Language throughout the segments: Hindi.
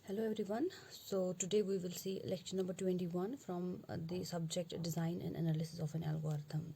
Hello everyone. So today we will see lecture number 21 from the subject design and analysis of an algorithm.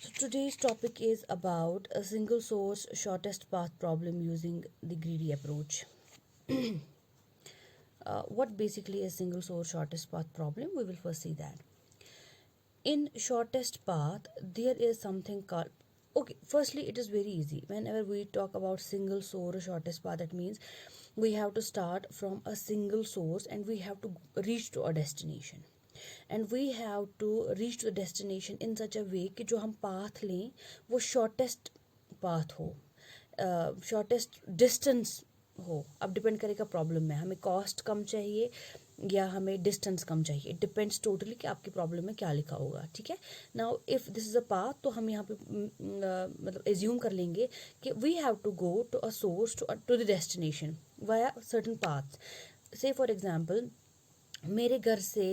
So today's topic is about a single source shortest path problem using the greedy approach. What basically is single source shortest path problem? We will first see that. In shortest path there is something called, okay, firstly it is very easy. Whenever we talk about single source shortest path, that means we have to start from a single source and we have to reach to a destination, and we have to reach to the destination in such a way कि जो हम path लें वो shortest path हो, shortest distance हो. अब डिपेंड करेगा प्रॉब्लम में, हमें कॉस्ट कम चाहिए या हमें डिस्टेंस कम चाहिए. इट डिपेंड्स टोटली कि आपकी प्रॉब्लम में क्या लिखा होगा. ठीक है. Now if this is a path, तो हम यहाँ पे मतलब एज्यूम कर लेंगे कि we have to go to a source to the destination via certain path. Say for example मेरे घर से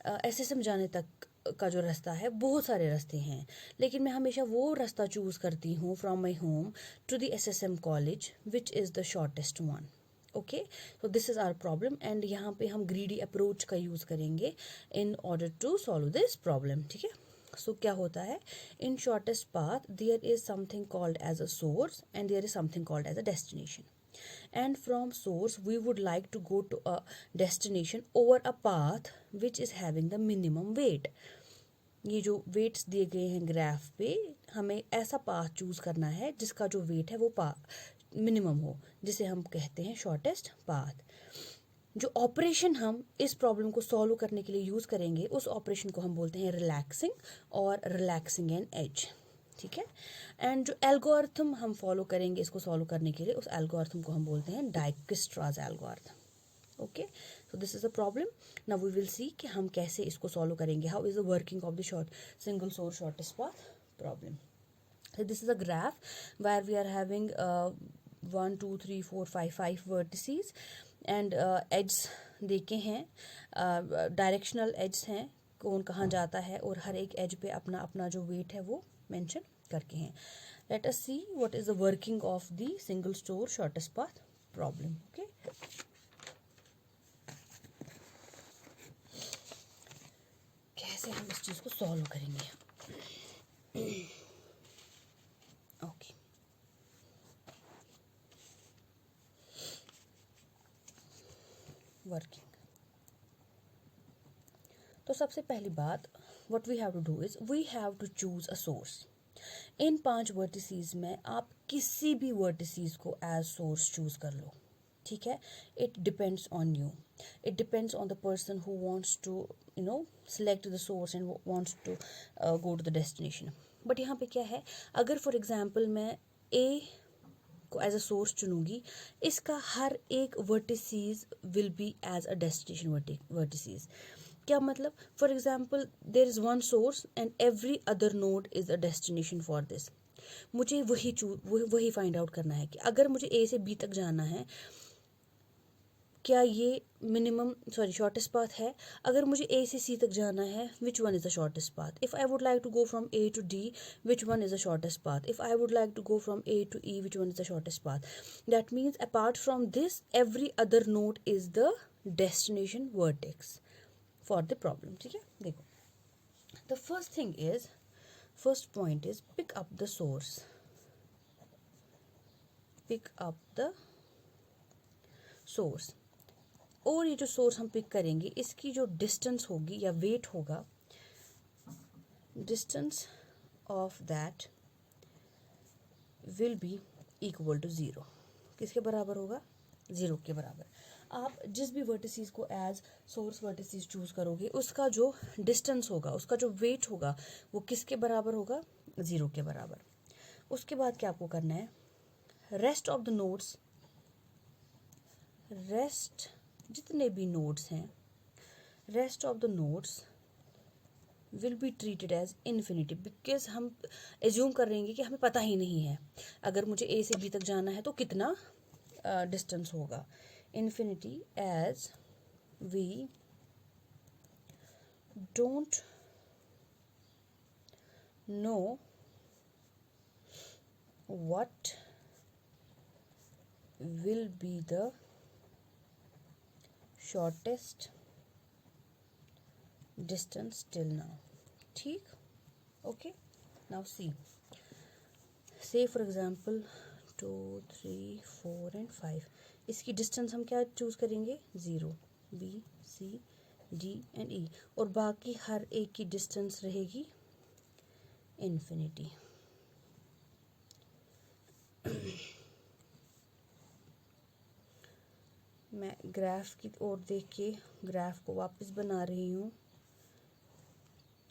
एसएसएम जाने तक का जो रास्ता है, बहुत सारे रास्ते हैं, लेकिन मैं हमेशा वो रास्ता चूज़ करती हूँ from my home to the SSM college which is the shortest one. Okay, so this is our problem and यहाँ पे हम ग्रीडी अप्रोच का यूज़ करेंगे in order to solve this problem. ठीक है. सो क्या होता है, in shortest path there is something called as a source and there is something called as a destination. And from source we would like to go to a destination over a path which is having the minimum weight. ये जो वेट्स दिए गए हैं ग्राफ पे, हमें ऐसा पाथ चूज़ करना है जिसका जो वेट है वो मिनिमम हो, जिसे हम कहते हैं शॉर्टेस्ट पाथ. जो ऑपरेशन हम इस प्रॉब्लम को सॉल्व करने के लिए यूज़ करेंगे उस ऑपरेशन को हम बोलते हैं रिलैक्सिंग और रिलैक्सिंग एन एज. ठीक है. एंड जो एल्गोरिथम हम फॉलो करेंगे इसको सॉल्व करने के लिए, उस एल्गोरिथम को हम बोलते हैं Dijkstra's algorithm. Okay, so this is a problem. Now we will see कि हम कैसे इसको सॉल्व करेंगे. How is the working of the single source shortest path problem. So this is a graph where we are having 1 2 3 4 5 vertices and edges देखे हैं, डायरेक्शनल एड्स हैं, कौन कहाँ जाता है, और हर एक एज पे अपना अपना जो वेट है वो मेंशन करके हैं. Let us see what is the working of the single स्टोर शॉर्टेस्ट पाथ प्रॉब्लम. ओके, कैसे हम इस चीज़ को सॉल्व करेंगे. Okay, working. तो सबसे पहली बात, what we have to do is we have to choose a source. इन 5 वर्टिसीज में आप किसी भी वर्टिसीज को एज सोर्स चूज़ कर लो. ठीक है. It depends on you, it depends on the person who wants to select the source and wants to go to the destination. But यहाँ पे क्या है, अगर फॉर एग्जांपल मैं ए को एज अ सोर्स चुनूंगी, इसका हर एक vertices will be as a destination vertices. क्या मतलब, for example there is one source and every other node is a destination for this. मुझे वही फाइंड आउट करना है कि अगर मुझे ए से बी तक जाना है, क्या ये मिनिमम शॉर्टेस्ट पाथ है. अगर मुझे ए से सी तक जाना है, which one is the shortest path. If I would like to go from A to D, which one is the shortest path. If I would like to go from A to E, which one is the shortest path. That means apart from this every other node is the destination vertex for the problem. ठीक है. देखो, the first point is pick up the source. Pick up the source. और ये जो सोर्स हम पिक करेंगे इसकी जो डिस्टेंस होगी या वेट होगा, distance of that will be equal to 0. किसके बराबर होगा? 0 के बराबर. आप जिस भी वर्टिसीज को एज सोर्स वर्टिसीज चूज़ करोगे उसका जो डिस्टेंस होगा, उसका जो वेट होगा, वो किसके बराबर होगा? 0 के बराबर. उसके बाद क्या आपको करना है, rest of the nodes, rest जितने भी नोड्स हैं, rest of the nodes will be treated as infinity. Because हम एज्यूम कर रहे हैं कि हमें पता ही नहीं है अगर मुझे ए से बी तक जाना है तो कितना डिस्टेंस होगा. Infinity as we don't know what will be the shortest distance till now. ठीक. ओके. नाउ सी, से फॉर एग्जाम्पल 2, 3, 4 एंड 5. इसकी डिस्टेंस हम क्या चूज़ करेंगे? 0, B, C, D and E. और बाकी हर एक की डिस्टेंस रहेगी इन्फिनिटी. मैं ग्राफ की ओर देख के ग्राफ को वापस बना रही हूँ.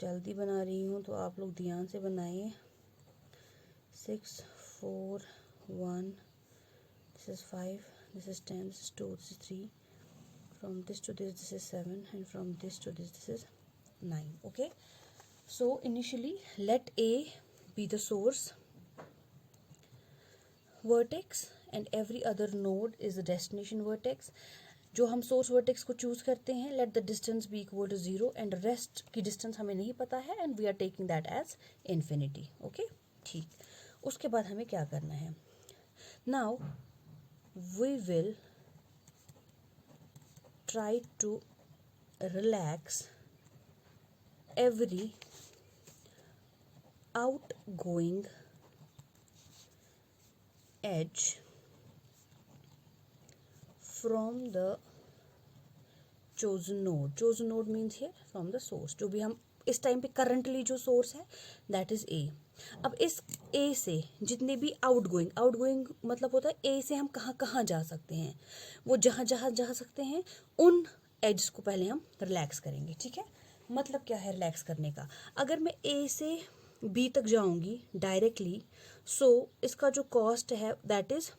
जल्दी बना रही हूँ तो आप लोग ध्यान से बनाइए. 6, 4, 1, this is 5, this is 10, this is 2, this is 3, from this to this is 7, and from this to this is 9. Okay, so initially let A be the source vertex and every other node is the destination vertex. जो हम सोर्स वर्टेक्स को चूज करते हैं, let the distance be equal to 0 and rest की डिस्टेंस हमें नहीं पता है and we are taking that as infinity. Okay. ठीक. उसके बाद हमें क्या करना है? Now we will try to relax every outgoing edge from the chosen node. Chosen node means here from the source. जो भी हम इस टाइम पे करंटली जो सोर्स है दैट इज ए. अब इस ए से जितने भी आउटगोइंग मतलब होता है ए से हम कहाँ कहाँ जा सकते हैं, वो जहाँ जहाँ जा सकते हैं उन एड्स को पहले हम रिलैक्स करेंगे. ठीक है. मतलब क्या है रिलैक्स करने का? अगर मैं ए से बी तक जाऊंगी डायरेक्टली, सो इसका जो कॉस्ट है दैट इज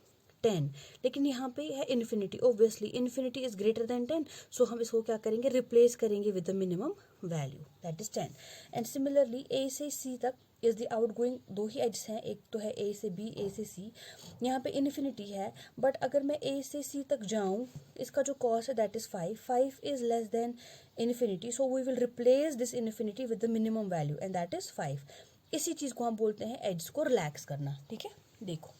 10, लेकिन यहाँ पे है infinity. Obviously infinity is greater than 10, so हम इसको क्या करेंगे? रिप्लेस करेंगे with the minimum value that is 10. And similarly A से सी तक इज द आउटगोइंग. दो ही एड्स हैं, एक तो है ए से बी, ए से सी. यहाँ पे इन्फिनिटी है, बट अगर मैं ए से सी तक जाऊँ, इसका जो कॉस्ट है that is 5 is less than infinity, so we will replace this infinity with the minimum value and that is 5. इसी चीज़ को हम बोलते हैं एड्स को रिलैक्स करना. ठीक है. देखो,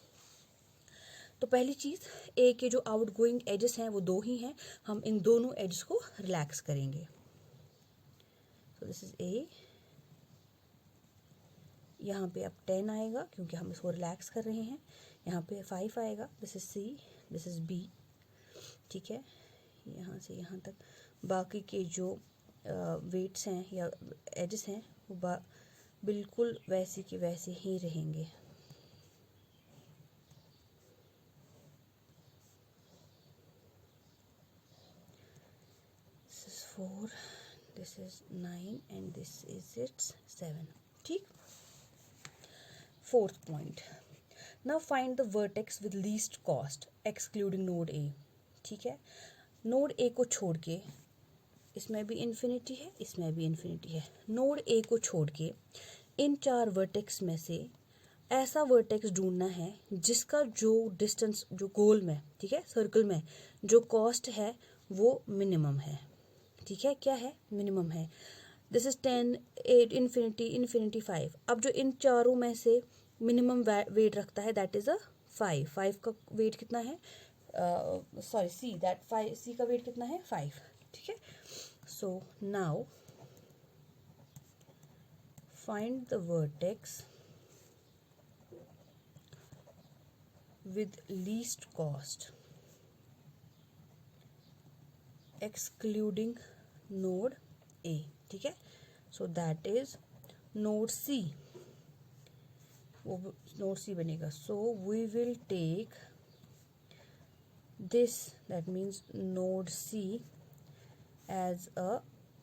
तो पहली चीज़, ए के जो आउटगोइंग एजेस हैं वो दो ही हैं, हम इन दोनों एजेस को रिलैक्स करेंगे. So this is a. यहाँ पे अब 10 आएगा क्योंकि हम इसको रिलैक्स कर रहे हैं. यहाँ पे 5 आएगा. This is C, this is B. ठीक है. यहाँ से यहाँ तक बाकी के जो वेट्स हैं या एजेस हैं वो बिल्कुल वैसे के वैसे ही रहेंगे. This is 4, this is 9 and this is its 7. ठीक. Fourth point. Now find the vertex with least cost excluding node A. ठीक है. नोड ए को छोड़ के, इसमें भी इन्फिनिटी है, इसमें भी इन्फिनिटी है. नोड ए को छोड़ के इन 4 वर्टेक्स में से ऐसा वर्टेक्स ढूंढना है जिसका जो डिस्टेंस, जो गोल में, ठीक है, सर्कल में जो कॉस्ट है वो मिनिमम है. ठीक है. क्या है? मिनिमम है. This is 10, 8, infinity, infinity, 5. अब जो इन चारों में से मिनिमम वेट रखता है दैट इज अ 5. 5 का वेट कितना है? सॉरी, सी, दैट 5, सी का वेट कितना है? 5. ठीक है. So now find the vertex with least cost excluding node A. ठीक है. so that is node C. वो node C बनेगा. so we will take this, that means node C as a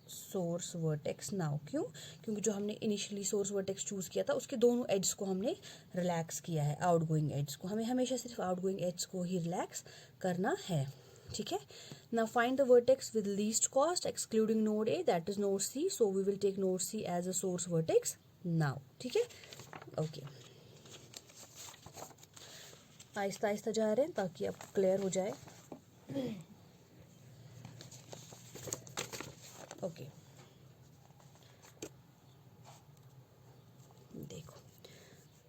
source vertex. Now क्यों? क्योंकि जो हमने इनिशियली सोर्स वर्टेक्स चूज किया था उसके दोनों एड्स को हमने रिलैक्स किया है. आउटगोइंग एड्स को हमें हमेशा सिर्फ आउटगोइंग एड्स को ही रिलैक्स करना है. ठीक है. Now find the vertex with least cost excluding node A, that is node C. So we will take node C as a source vertex now. ठीक है. ओके. आहिस्ता आहिस्ता जा रहे हैं ताकि अब क्लियर हो जाए. ओके. देखो,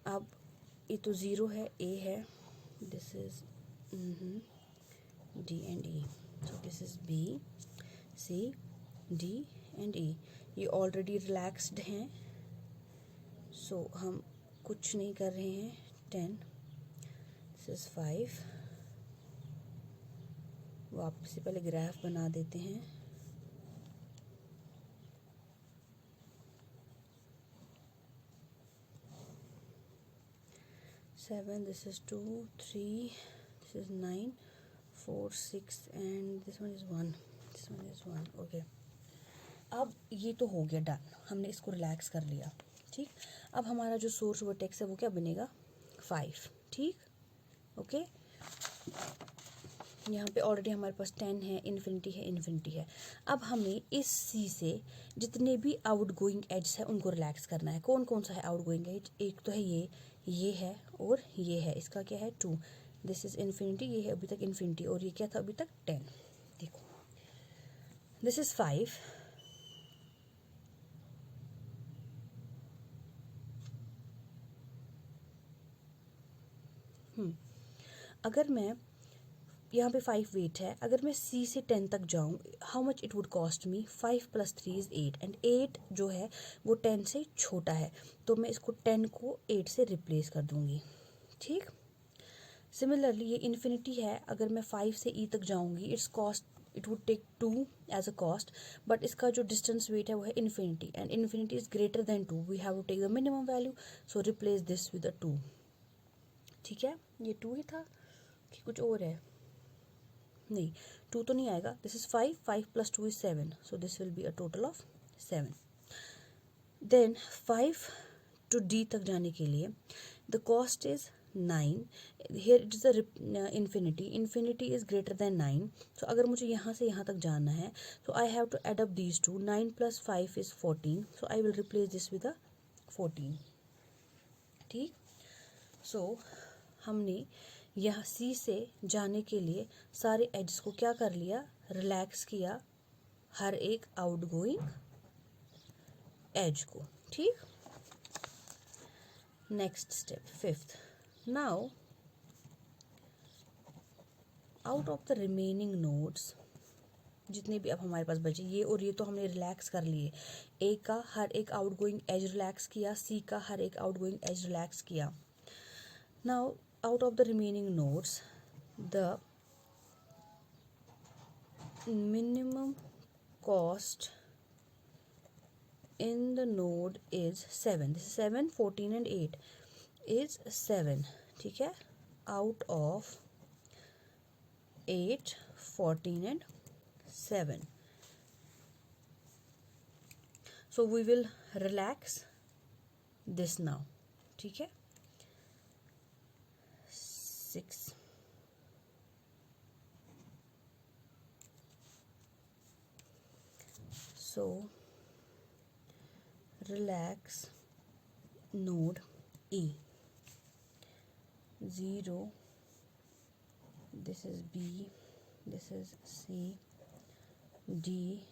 अब ये तो 0 है, ए है, this is D and E. So this is B, C, D and E. ये ऑलरेडी रिलैक्सड हैं, सो हम कुछ नहीं कर रहे हैं. 10, दिस इज 5. वापस से पहले ग्राफ बना देते हैं. Seven, this is 2, 3, this is 9, 4, 6 and this one is 1. This one is 1. Okay. अब ये तो हो गया डन, हमने इसको रिलैक्स कर लिया. ठीक, अब हमारा जो सोर्स वर्टेक्स है वो क्या बनेगा? 5. ठीक, ओके. यहाँ पे ऑलरेडी हमारे पास 10 है, इन्फिनिटी है, इन्फिनिटी है. अब हमें इस सी से जितने भी आउट गोइंग एड्स है उनको रिलैक्स करना है. कौन कौन सा है आउट गोइंग एज? एक तो है ये है और ये है. इसका क्या है? 2. दिस इज इन्फिनिटी, ये है अभी तक इन्फिनिटी, और ये क्या था अभी तक? 10. देखो, दिस इज 5. अगर मैं यहाँ पे 5 वेट है, अगर मैं C से 10 तक जाऊँ, how much it would cost me? 5 + 3 is 8 and 8 जो है वो 10 से छोटा है, तो मैं इसको 10 को 8 से रिप्लेस कर दूँगी. ठीक, सिमिलरली ये इन्फिनिटी है, अगर मैं 5 से E तक जाऊँगी, it's cost it would take 2 as a cost, but इसका जो डिस्टेंस वेट है वो है infinity and infinity is greater than 2. We have to take the minimum value, so replace this with a 2. ठीक है, ये 2 ही था कि कुछ और है? नहीं, 2 तो नहीं आएगा. This is 5, 5 + 2 is 7, so this will be a total of 7. Then 5 to D तक जाने के लिए the cost is 9. Here it is the infinity, infinity is greater than 9. So अगर मुझे यहाँ से यहाँ तक जाना है, so I have to add up these two. 9 + 5 इज 14, so I will replace this with अ 14. ठीक, सो हमने यहाँ C से जाने के लिए सारे एड्स को क्या कर लिया? रिलैक्स किया, हर एक आउटगोइंग एज को. ठीक, next step 5th. Now out of the remaining nodes, जितने भी अब हमारे पास बचे, ये और ये तो हमने रिलैक्स कर लिए. A का हर एक आउटगोइंग एज रिलैक्स किया, C का हर एक आउटगोइंग एज रिलैक्स किया. Now out of the remaining nodes, the minimum cost in the node is 7. This is 7, 14 and 8 is 7. ठीक है, out of 8, 14 and 7. So we will relax this now. ठीक है, 6. So relax node E. 0, this is B, this is C, D,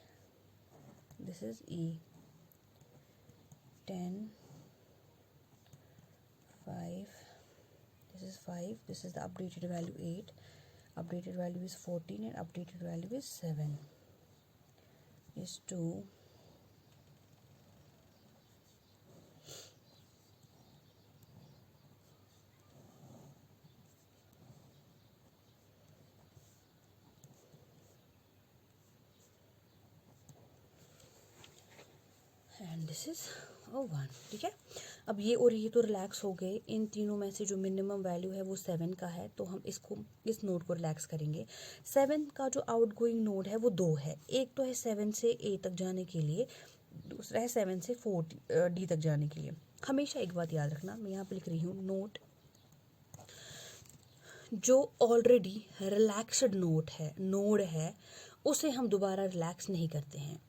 this is E. 10, 5, this is 5, this is the updated value 8, updated value is 14 and updated value is 7 is 2. And this is 1. ठीक है, अब ये और ये तो रिलैक्स हो गए. इन तीनों में से जो मिनिमम वैल्यू है वो 7 का है, तो हम इस नोड को रिलैक्स करेंगे. 7 का जो आउटगोइंग नोड है वो 2 है. एक तो है 7 से A तक जाने के लिए, दूसरा है 7 से 4 D तक जाने के लिए. हमेशा एक बात याद रखना, मैं यहाँ पे लिख रही हूँ नोट, जो ऑलरेडी रिलैक्सड नोड है उसे हम दोबारा रिलैक्स नहीं करते हैं.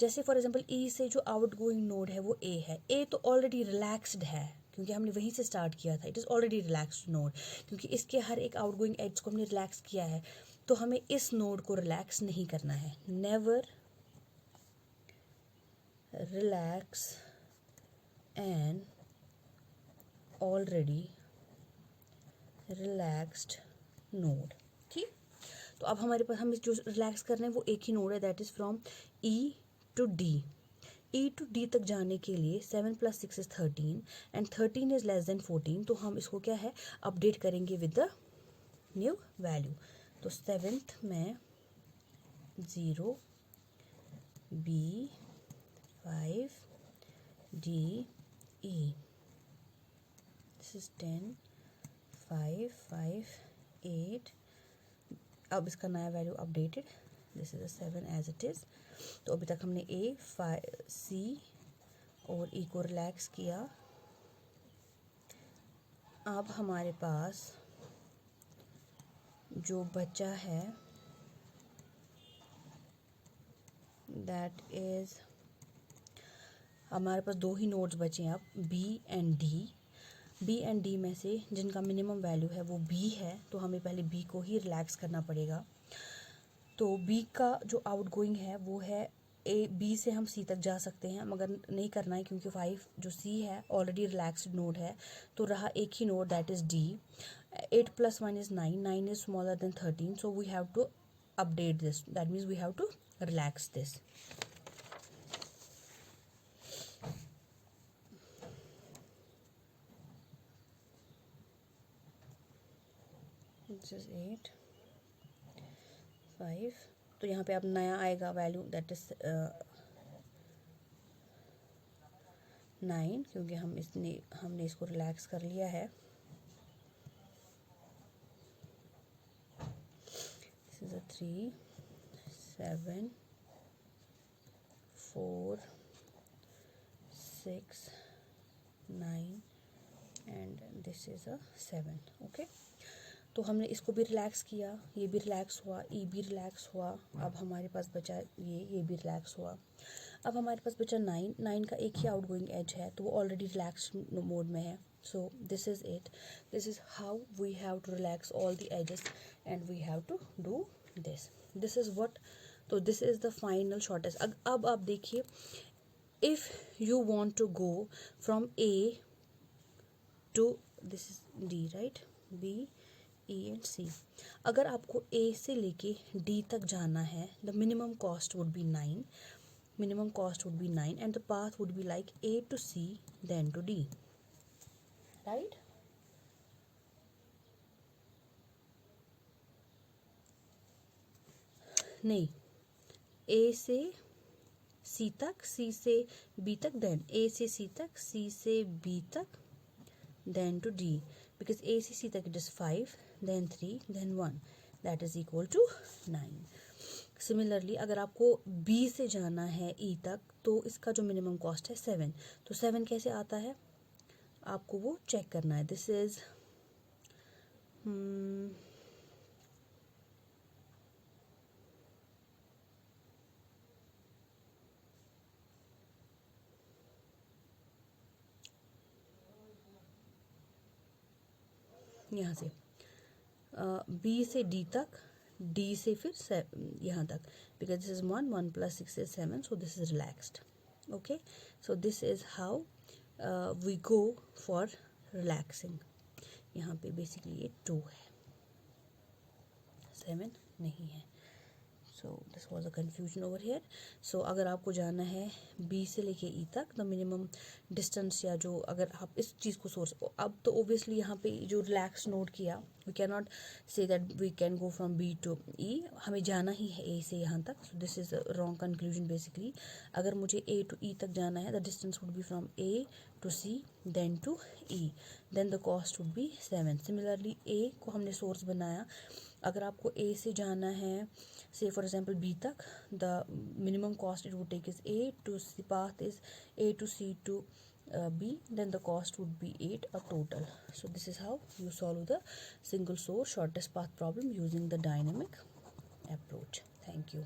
जैसे फॉर एग्जांपल E से जो आउटगोइंग नोड है वो A है. A तो ऑलरेडी रिलैक्सड है क्योंकि हमने वहीं से स्टार्ट किया था. It is already relaxed node, क्योंकि इसके हर एक आउटगोइंग एड्स को हमने रिलैक्स किया है, तो हमें इस नोड को रिलैक्स नहीं करना है. Never relax an already relaxed node. ठीक, तो अब हमारे पास हमें जो रिलैक्स करना है वो एक ही नोड है, that is from E to D. E to D तक जाने के लिए 7 + 6 is 13 and 13 is less than 14, तो हम इसको क्या है अपडेट करेंगे विद द न्यू वैल्यू। तो 7th में 0 B 5 D E, this is 10 5 5 8। अब इसका नया value updated, this is 7 as it is. तो अभी तक हमने A 5 C और E को रिलैक्स किया। अब हमारे पास जो बचा है दैट इज़, हमारे पास दो ही नोड्स बचे हैं अब, B and D। B and D में से जिनका मिनिमम वैल्यू है वो B है, तो हमें पहले B को ही रिलैक्स करना पड़ेगा। तो B का जो आउटगोइंग है वो है B से हम C तक जा सकते हैं, मगर नहीं करना है क्योंकि 5 जो C है ऑलरेडी रिलैक्स्ड नोड है, तो रहा एक ही node that is D। 8 + 1 is 9, 9 is smaller than 13, so we have to update this, that means we have to relax this. This is 8 5, तो यहाँ पे अब नया आएगा वैल्यू दैट इज 9, क्योंकि हमने इसको रिलैक्स कर लिया है। This is 3 7 4 6 9 and this is 7। Okay, तो हमने इसको भी रिलैक्स किया, ये भी रिलैक्स हुआ, ई भी रिलैक्स हुआ। अब हमारे पास बचा ये भी रिलैक्स हुआ। अब हमारे पास बचा 9, 9 का एक ही आउटगोइंग एज है, तो वो ऑलरेडी रिलैक्स मोड में है। So this is it, this is how we have to relax all the edges and we have to do this is what. तो this is the final shortest. अब आप देखिए, if you want to go from A to this is D, right, B E and C, अगर आपको A से लेके D तक जाना है, the minimum cost would B 9, minimum cost would be 9 and the path would be like A to C then to D, right? नहीं, A से C तक, C से B तक, then A से C तक, C से B तक, then to D, because A से C तक it is 5, then 3, then 1, that is equal to 9. Similarly अगर आपको B से जाना है E तक, तो इसका जो मिनिमम कॉस्ट है 7, तो 7 कैसे आता है आपको वो चेक करना है। दिस इज यहाँ से B से D तक, D से फिर यहाँ तक, because this is 1 + 6 is 7, so this is relaxed. Okay, so this is how we go for relaxing. यहाँ पे बेसिकली ये 2 है, 7 नहीं है। So this was a confusion over here. So अगर आपको जाना है B से लेके E तक, द मिनिमम डिस्टेंस, या जो अगर आप इस चीज़ को सोर्स, अब तो ओबियसली यहाँ पे जो रिलैक्स नोट किया, we can not say that we can go from B to E, हमें जाना ही है A से यहाँ तक। So this is wrong conclusion basically. अगर मुझे A टू E तक जाना है, the distance would be from A to C then to E, then the cost would be 7। Similarly A को हमने सोर्स बनाया, अगर आपको A से जाना है say for example B तक, the minimum cost it would take is A to C, path is A to C to B, then the cost would be 8 a total. So this is how you solve the single source shortest path problem using the dynamic approach. Thank you.